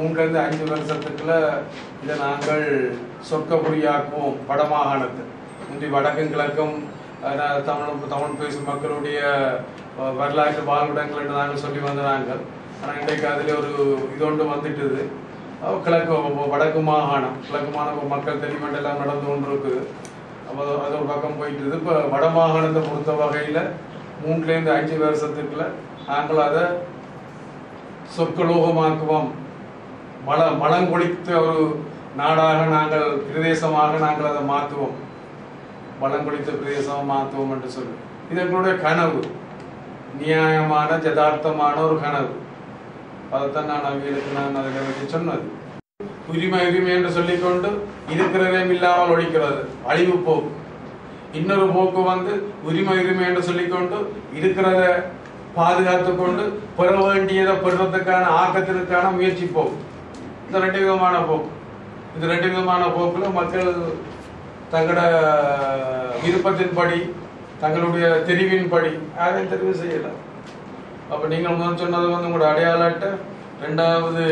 3 to 5 வருஷத்துக்குள்ள இதை நாங்கள் சொற்கபுரியாக்குவோம். வடமாகாணத்தை முந்தி வடக்கும் கிழக்கும் தமிழ் பேசும் மக்களுடைய வரலாற்று வாழ்விடங்கள் என்று நாங்கள் சொல்லி வந்தாங்க. ஆனால் இன்றைக்கு அதில் ஒரு இதொன்று வந்துட்டுது. வடக்கு மாகாணம் மக்கள் தெரிவிமெண்ட் எல்லாம் நடந்து கொண்டு இருக்குது. அப்போ அது ஒரு பக்கம் போயிட்டுது. இப்போ வட மாகாணத்தை பொறுத்த வகையில் 3 to 5 வருஷத்துக்குள்ள நாங்கள் அதை சொற்கலோகமாக்குவோம். வளங்கொழித்த ஒரு நாடாக நாங்கள் பிரதேசமாக நாங்கள் அதை மாற்றுவோம். வளங்கொழித்த பிரதேசமாக மாற்றுவோம் என்று சொல்லி இது எங்களுடைய கனவு. நியாயமான யதார்த்தமான ஒரு கனவு. அதைத்தான் நான் அதை வச்சு சொன்னது. உரிமை என்று சொல்லிக்கொண்டு இருக்கிறதே இல்லாமல் ஒழிக்கிறது அழிவு போக்கு. இன்னொரு போக்கு உரிமை என்று சொல்லிக்கொண்டு இருக்கிறத பாதுகாத்து கொண்டு பெற வேண்டியதை பெறுறதுக்கான ஆக்கத்திற்கான முயற்சி போக்கு. இந்த 2 விதமான போக்கு. இந்த 2 விதமான போக்குல மக்கள் தங்களோட விருப்பத்தின்படி தங்களுடைய தெரிவின்படி யாரையும் தெரிவு செய்யலாம். அப்ப நீங்கள் முதல் சொன்னது உங்களோட அடையாள அட்டை, 2வது